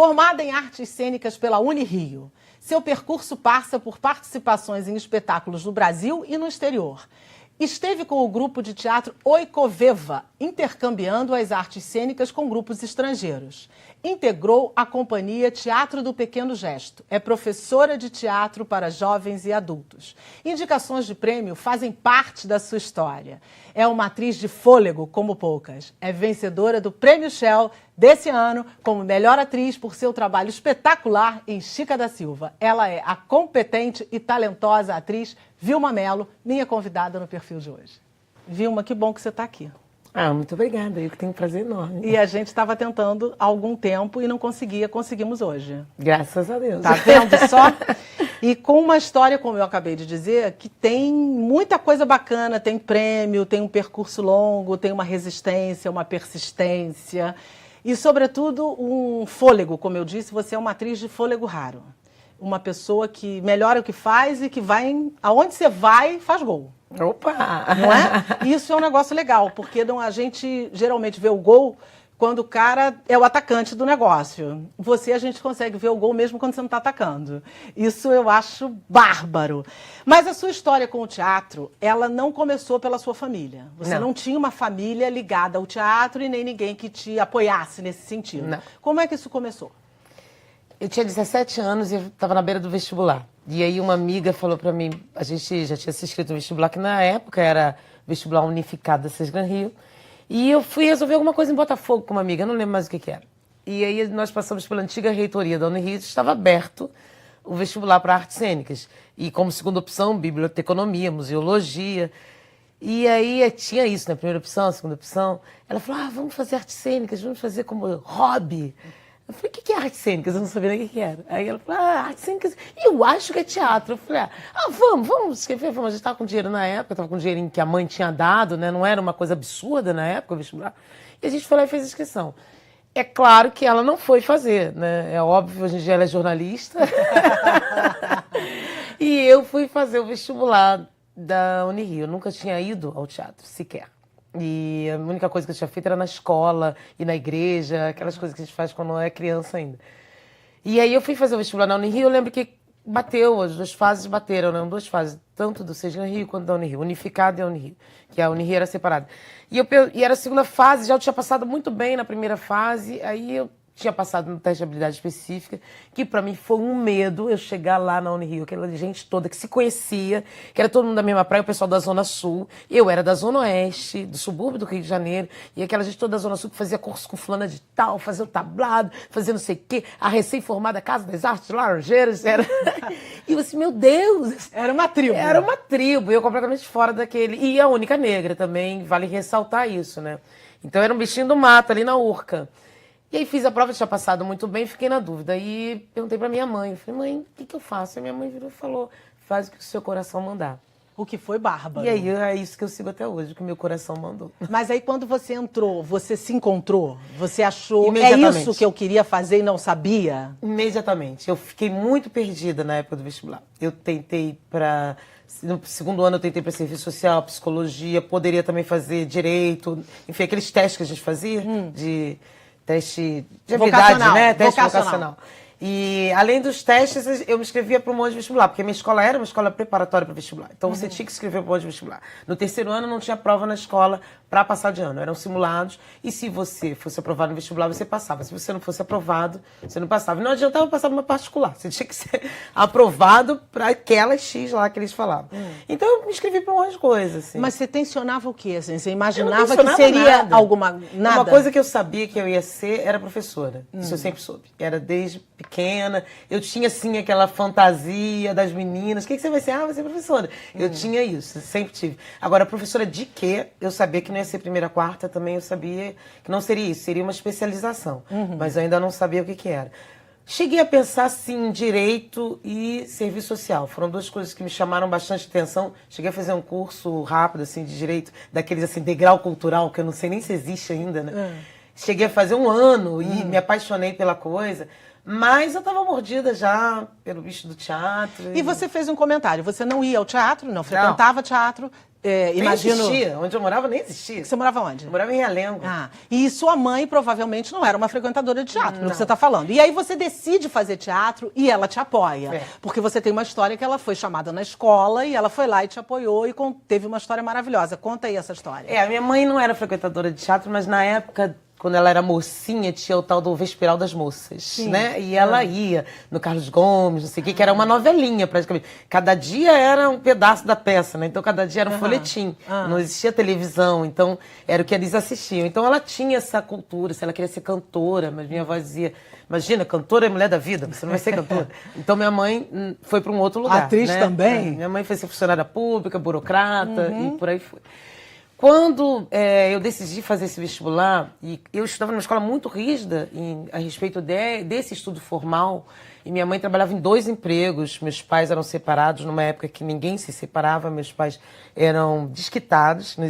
Formada em artes cênicas pela Unirio, seu percurso passa por participações em espetáculos no Brasil e no exterior. Esteve com o grupo de teatro Oikoveva, intercambiando as artes cênicas com grupos estrangeiros. Integrou a companhia Teatro do Pequeno Gesto. É professora de teatro para jovens e adultos. Indicações de prêmio fazem parte da sua história. É uma atriz de fôlego como poucas. É vencedora do Prêmio Shell desse ano como melhor atriz por seu trabalho espetacular em Chica da Silva. Ela é a competente e talentosa atriz Vilma Mello, minha convidada no perfil de hoje. Vilma, que bom que você está aqui. Ah, muito obrigada. Eu que tenho um prazer enorme. E a gente estava tentando há algum tempo e não conseguia, conseguimos hoje. Graças a Deus. Tá vendo só? E com uma história, como eu acabei de dizer, que tem muita coisa bacana, tem prêmio, tem um percurso longo, tem uma resistência, uma persistência e, sobretudo, um fôlego, como eu disse, você é uma atriz de fôlego raro. Uma pessoa que melhora o que faz e que vai, aonde você vai, faz gol. Opa! Não é? Isso é um negócio legal, porque a gente geralmente vê o gol quando o cara é o atacante do negócio. A gente consegue ver o gol mesmo quando você não está atacando. Isso eu acho bárbaro. Mas a sua história com o teatro, ela não começou pela sua família. Você não tinha uma família ligada ao teatro e nem ninguém que te apoiasse nesse sentido. Não. Como é que isso começou? Eu tinha 17 anos e eu estava na beira do vestibular. E aí uma amiga falou para mim, a gente já tinha se inscrito no vestibular, que na época era vestibular unificado da Sesgran Rio. E eu fui resolver alguma coisa em Botafogo com uma amiga, eu não lembro mais o que era. E aí nós passamos pela antiga reitoria da Unirio, estava aberto o vestibular para artes cênicas. E como segunda opção, biblioteconomia, museologia. E aí tinha isso, né? Primeira opção, segunda opção. Ela falou, vamos fazer artes cênicas, vamos fazer como hobby. Eu falei, o que é artes cênicas? Eu não sabia nem o que era. Aí ela falou, artes cênicas, eu acho que é teatro. Eu falei, vamos escrever. A gente estava com dinheiro na época, estava com dinheirinho que a mãe tinha dado, né? Não era uma coisa absurda na época, o vestibular. E a gente foi lá e fez a inscrição. É claro que ela não foi fazer, né? É óbvio, hoje em dia ela é jornalista. E eu fui fazer o vestibular da Unirio. Eu nunca tinha ido ao teatro, sequer. E a única coisa que eu tinha feito era na escola e na igreja, aquelas coisas que a gente faz quando é criança ainda. E aí eu fui fazer o vestibular na Unirio, eu lembro que bateu, as duas fases bateram, né? Duas fases, tanto do Sesgran Rio quanto da Unirio, unificado e a Unirio, que a Unirio era separada. E era a segunda fase, já eu tinha passado muito bem na primeira fase, aí eu tinha passado no teste de habilidade específica, que pra mim foi um medo eu chegar lá na Unirio, aquela gente toda que se conhecia, que era todo mundo da mesma praia, o pessoal da Zona Sul, eu era da Zona Oeste, do subúrbio do Rio de Janeiro, e aquela gente toda da Zona Sul que fazia curso com fulana de tal, fazia o tablado, fazia não sei o quê, a recém-formada Casa das Artes Laranjeiras, era... E eu assim, meu Deus! Era uma tribo. Era uma tribo, eu completamente fora daquele... E a única negra também, vale ressaltar isso, né? Então era um bichinho do mato ali na Urca. E aí fiz a prova, tinha passado muito bem, fiquei na dúvida. Aí perguntei pra minha mãe, falei, mãe, o que eu faço? Aí minha mãe virou e falou, faz o que o seu coração mandar. O que foi bárbaro. E aí é isso que eu sigo até hoje, o que o meu coração mandou. Mas aí quando você entrou, você se encontrou? Você achou, é Imediatamente. isso que eu queria fazer e não sabia? Imediatamente. Eu fiquei muito perdida na época do vestibular. Eu tentei para... No segundo ano eu tentei para serviço social, psicologia, poderia também fazer direito, enfim, aqueles testes que a gente fazia de... Teste de habilidade, né? Teste vocacional. E, além dos testes, eu me inscrevia para um monte de vestibular, porque a minha escola era uma escola preparatória para vestibular. Então, você tinha que escrever para um monte de vestibular. No terceiro ano, não tinha prova na escola para passar de ano. Eram simulados. E se você fosse aprovado no vestibular, você passava. Se você não fosse aprovado, você não passava. E não adiantava passar para uma particular. Você tinha que ser aprovado para aquela X lá que eles falavam. Então, eu me inscrevi para um monte de coisa, assim. Mas você tensionava o quê? Assim? Você imaginava que tensionava seria nada. alguma... Nada? Uma coisa que eu sabia que eu ia ser era professora. Isso eu sempre soube. Era desde pequena. Eu tinha, assim, aquela fantasia das meninas. O que você vai ser? Vai ser professora. Eu tinha isso. Sempre tive. Agora, professora de quê? Eu sabia que não ia ser primeira, quarta. Também eu sabia que não seria isso. Seria uma especialização. Mas eu ainda não sabia o que era. Cheguei a pensar, sim, em direito e serviço social. Foram duas coisas que me chamaram bastante atenção. Cheguei a fazer um curso rápido, assim, de direito, daqueles, assim, degrau cultural, que eu não sei nem se existe ainda, né? Cheguei a fazer um ano e me apaixonei pela coisa. Mas eu estava mordida já pelo bicho do teatro. E você fez um comentário. Você não ia ao teatro, não frequentava teatro. imagino... Nem existia. Onde eu morava nem existia. Você morava onde? Eu morava em Realengo. E sua mãe provavelmente não era uma frequentadora de teatro, pelo que você está falando. E aí você decide fazer teatro e ela te apoia. Porque você tem uma história que ela foi chamada na escola e ela foi lá e te apoiou e teve uma história maravilhosa. Conta aí essa história. A minha mãe não era frequentadora de teatro, mas na época... Quando ela era mocinha, tinha o tal do Vesperal das Moças, né? E ela ia no Carlos Gomes, não sei o que era uma novelinha praticamente. Cada dia era um pedaço da peça, né? Então cada dia era um folhetim. Não existia televisão, então era o que eles assistiam. Então ela tinha essa cultura, se ela queria ser cantora, mas minha avó dizia, imagina, cantora é mulher da vida, você não vai ser cantora. Então minha mãe foi para um outro lugar. Atriz, né? Também? Minha mãe foi ser funcionária pública, burocrata e por aí foi. Quando eu decidi fazer esse vestibular, e eu estudava numa escola muito rígida a respeito desse estudo formal, e minha mãe trabalhava em 2 empregos, meus pais eram separados numa época que ninguém se separava, meus pais eram desquitados, não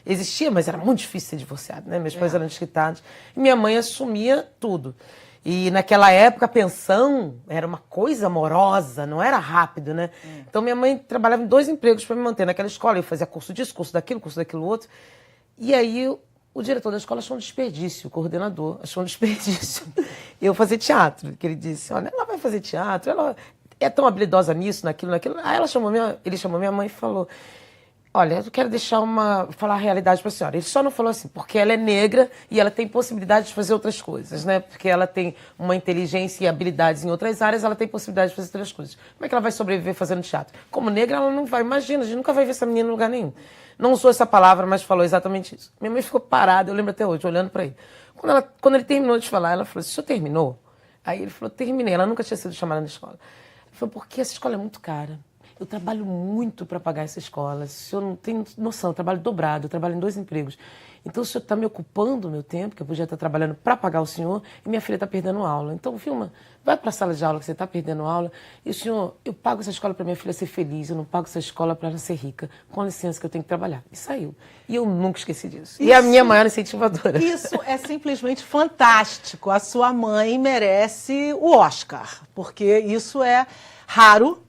existia, mas era muito difícil ser divorciado, né? Meus pais eram desquitados, e minha mãe assumia tudo. E naquela época a pensão era uma coisa amorosa, não era rápido, né? Então minha mãe trabalhava em 2 empregos para me manter naquela escola. Eu fazia curso disso, curso daquilo outro. E aí o diretor da escola achou um desperdício, o coordenador achou um desperdício. Eu fazer teatro, que ele disse, olha, ela vai fazer teatro, ela é tão habilidosa nisso, naquilo. Aí ele chamou minha mãe e falou... Olha, eu quero falar a realidade para a senhora. Ele só não falou assim, porque ela é negra e ela tem possibilidade de fazer outras coisas, né? Porque ela tem uma inteligência e habilidades em outras áreas, ela tem possibilidade de fazer outras coisas. Como é que ela vai sobreviver fazendo teatro? Como negra, ela não vai. Imagina, a gente nunca vai ver essa menina em lugar nenhum. Não usou essa palavra, mas falou exatamente isso. Minha mãe ficou parada, eu lembro até hoje, olhando para ele. Quando ele terminou de falar, ela falou, o senhor terminou? Aí ele falou, terminei. Ela nunca tinha sido chamada na escola. Ele falou, porque essa escola é muito cara. Eu trabalho muito para pagar essa escola. O senhor não tem noção, eu trabalho dobrado, eu trabalho em 2 empregos. Então o senhor está me ocupando o meu tempo, que eu podia estar trabalhando para pagar o senhor, e minha filha está perdendo aula. Então, Vilma, vai para a sala de aula que você está perdendo aula. E o senhor, eu pago essa escola para minha filha ser feliz, eu não pago essa escola para ela ser rica. Com licença que eu tenho que trabalhar. E saiu. E eu nunca esqueci disso. E a minha maior incentivadora. Isso é simplesmente fantástico. A sua mãe merece o Oscar, porque isso é raro.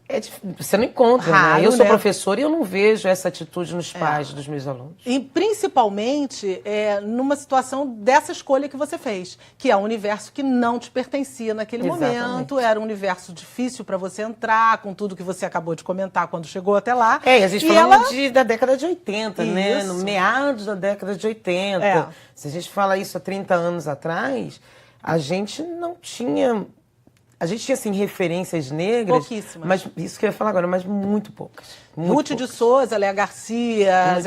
Você não encontra, raro, né? Eu sou né? professora e eu não vejo essa atitude nos pais dos meus alunos. E principalmente numa situação dessa escolha que você fez, que é um universo que não te pertencia naquele momento, era um universo difícil para você entrar, com tudo que você acabou de comentar quando chegou até lá. E a gente falando da década de 80, isso. né? No meados da década de 80. Se a gente fala isso há 30 anos atrás, a gente não tinha... A gente tinha, assim, referências negras. Pouquíssimas. Mas, isso que eu ia falar agora, mas muito poucas. Ruth de Souza, Léa Garcia,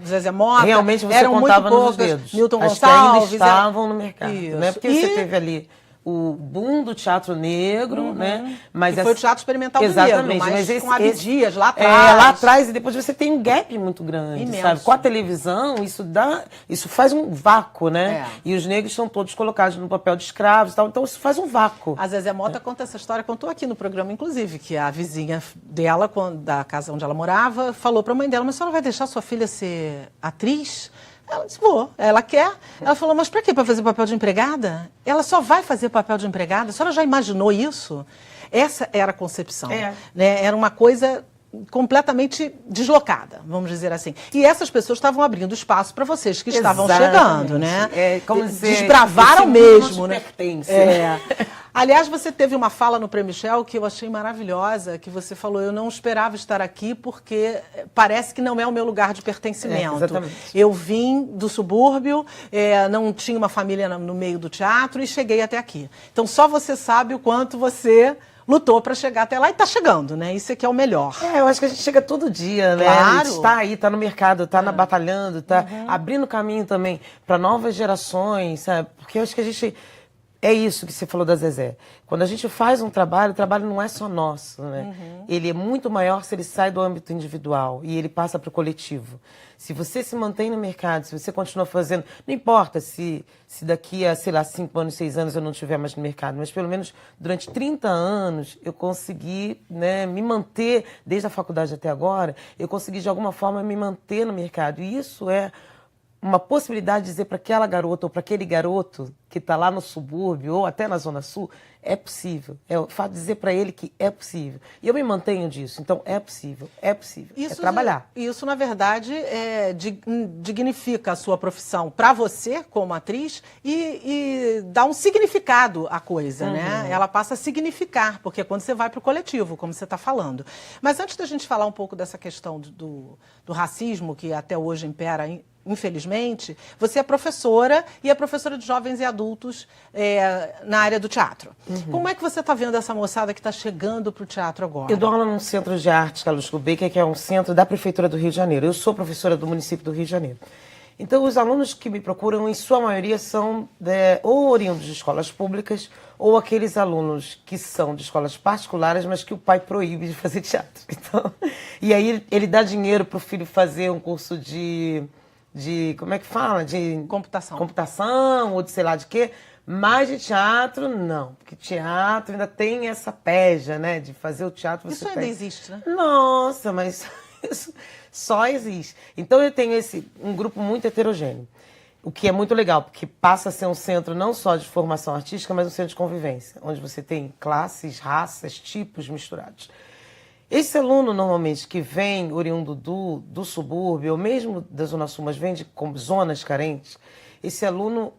Zezé Mota. Realmente você eram contava muito nos poucas. dedos. Milton As Gonçalves. que ainda estavam no mercado, Isso. né? Porque você teve ali o boom do teatro negro, né? Mas que foi o teatro experimental do exatamente, negro, mas com esse Abdias lá atrás. Lá atrás, e depois você tem um gap muito grande, imenso. sabe? Com a televisão, isso faz um vácuo, né? E os negros são todos colocados no papel de escravos e tal, então isso faz um vácuo. A Zezé Mota conta essa história, contou aqui no programa, inclusive, que a vizinha dela, da casa onde ela morava, falou para a mãe dela, mas a senhora vai deixar sua filha ser atriz? Ela disse, vou. Ela quer. Ela falou, mas para quê? Para fazer papel de empregada? Ela só vai fazer papel de empregada? A senhora já imaginou isso? Essa era a concepção. Né? Era uma coisa completamente deslocada, vamos dizer assim. E essas pessoas estavam abrindo espaço para vocês que estavam chegando, né? Como dizer, desbravaram mesmo, né? Pertence. Aliás, você teve uma fala no Prêmio Michel que eu achei maravilhosa, que você falou, eu não esperava estar aqui porque parece que não é o meu lugar de pertencimento. Exatamente. Eu vim do subúrbio, não tinha uma família no meio do teatro e cheguei até aqui. Então só você sabe o quanto você lutou para chegar até lá e está chegando, né? Isso é que é o melhor. Eu acho que a gente chega todo dia, né? Claro. A gente está aí, está no mercado, está batalhando, está abrindo caminho também para novas gerações, sabe? Porque eu acho que a gente... É isso que você falou da Zezé. Quando a gente faz um trabalho, o trabalho não é só nosso, né? Ele é muito maior se ele sai do âmbito individual e ele passa para o coletivo. Se você se mantém no mercado, se você continua fazendo... Não importa se daqui a, sei lá, 5 anos, 6 anos eu não estiver mais no mercado, mas pelo menos durante 30 anos eu consegui, né, me manter, desde a faculdade até agora, eu consegui de alguma forma me manter no mercado. E isso é uma possibilidade de dizer para aquela garota ou para aquele garoto que está lá no subúrbio ou até na Zona Sul, é possível. É o fato de dizer para ele que é possível. E eu me mantenho disso. Então, é possível. Isso, é trabalhar. Isso, na verdade, dignifica a sua profissão para você, como atriz, e dá um significado à coisa, né? Ela passa a significar, porque é quando você vai para o coletivo, como você está falando. Mas antes da gente falar um pouco dessa questão do racismo, que até hoje impera, infelizmente, você é professora e é professora de jovens e adultos na área do teatro. Como é que você está vendo essa moçada que está chegando para o teatro agora? Eu dou aula num centro de arte, Carlos Gulbenkian, que é um centro da Prefeitura do Rio de Janeiro. Eu sou professora do município do Rio de Janeiro. Então, os alunos que me procuram, em sua maioria, são ou oriundos de escolas públicas ou aqueles alunos que são de escolas particulares, mas que o pai proíbe de fazer teatro. Então, e aí ele dá dinheiro para o filho fazer um curso de como é que fala? De computação ou de sei lá de quê. Mas de teatro, não. Porque teatro ainda tem essa peja, né? De fazer o teatro. Isso ainda existe, né? Nossa, mas isso só existe. Então eu tenho um grupo muito heterogêneo. O que é muito legal, porque passa a ser um centro não só de formação artística, mas um centro de convivência. Onde você tem classes, raças, tipos misturados. Esse aluno, normalmente, que vem oriundo do subúrbio, ou mesmo da Zona Sul, mas vem de zonas carentes, esse aluno,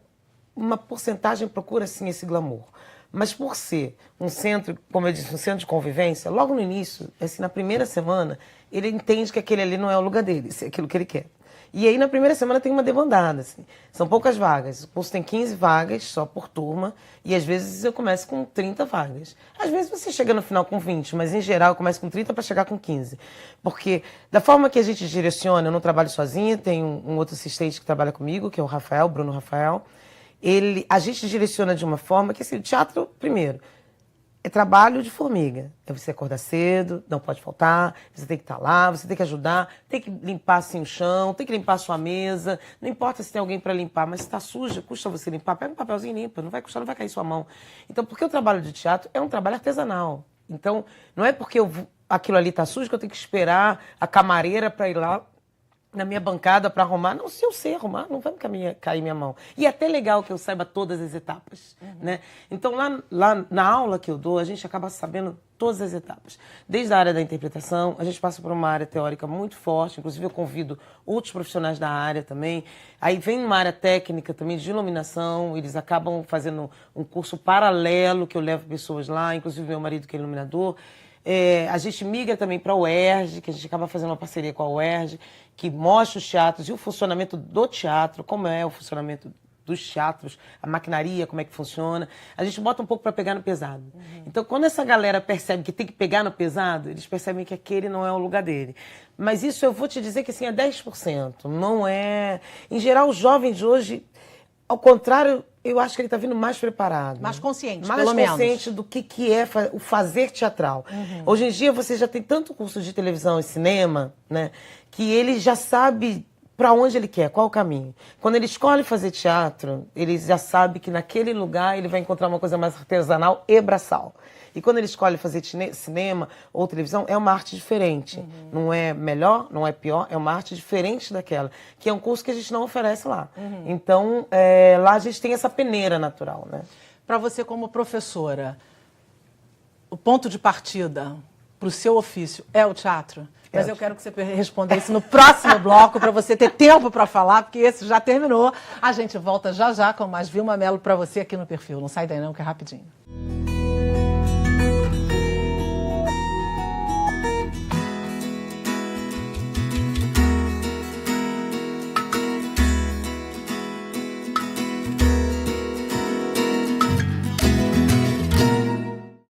uma porcentagem procura, sim, esse glamour. Mas por ser um centro, como eu disse, um centro de convivência, logo no início, assim, na primeira semana, ele entende que aquele ali não é o lugar dele, é aquilo que ele quer. E aí, na primeira semana, tem uma debandada, assim. São poucas vagas. O curso tem 15 vagas só por turma. E, às vezes, eu começo com 30 vagas. Às vezes, você chega no final com 20, mas, em geral, eu começo com 30 para chegar com 15. Porque, da forma que a gente direciona, eu não trabalho sozinha, tem um outro assistente que trabalha comigo, que é o Rafael, Bruno Rafael. A gente direciona de uma forma que, assim, o teatro, primeiro, é trabalho de formiga. É você acordar cedo, não pode faltar, você tem que estar lá, você tem que ajudar, tem que limpar assim o chão, tem que limpar a sua mesa. Não importa se tem alguém para limpar, mas se está suja, custa você limpar, pega um papelzinho e limpa, não vai custar, não vai cair sua mão. Então, porque o trabalho de teatro é um trabalho artesanal. Então, não é porque aquilo ali está sujo que eu tenho que esperar a camareira para ir lá na minha bancada para arrumar. Não, se eu sei arrumar, não vai cair minha mão. E é até legal que eu saiba todas as etapas, né? Então, lá na aula que eu dou, a gente acaba sabendo todas as etapas. Desde a área da interpretação, a gente passa por uma área teórica muito forte, inclusive eu convido outros profissionais da área também. Aí vem uma área técnica também de iluminação, eles acabam fazendo um curso paralelo, que eu levo pessoas lá, inclusive meu marido que é iluminador. A gente migra também para a UERJ, que a gente acaba fazendo uma parceria com a UERJ, que mostra os teatros e o funcionamento do teatro, como é o funcionamento dos teatros, a maquinaria, como é que funciona. A gente bota um pouco para pegar no pesado. Então, quando essa galera percebe que tem que pegar no pesado, eles percebem que aquele não é o lugar dele. Mas isso eu vou te dizer que assim, é 10%. Não é... Em geral, os jovens de hoje, ao contrário, eu acho que ele está vindo mais preparado. Mais consciente, mais pelo menos. Mais consciente do que é o fazer teatral. Hoje em dia, você já tem tanto curso de televisão e cinema, né, que ele já sabe para onde ele quer, qual o caminho. Quando ele escolhe fazer teatro, ele já sabe que naquele lugar ele vai encontrar uma coisa mais artesanal e braçal. E quando ele escolhe fazer cinema ou televisão, é uma arte diferente. Não é melhor, não é pior, é uma arte diferente daquela, que é um curso que a gente não oferece lá. Então, lá a gente tem essa peneira natural, né? Para você como professora, o ponto de partida para o seu ofício é o teatro? Mas eu quero que você respondesse no próximo bloco, para você ter tempo para falar, porque esse já terminou. A gente volta já já com mais Vilma Mello para você aqui no Perfil. Não sai daí não, que é rapidinho.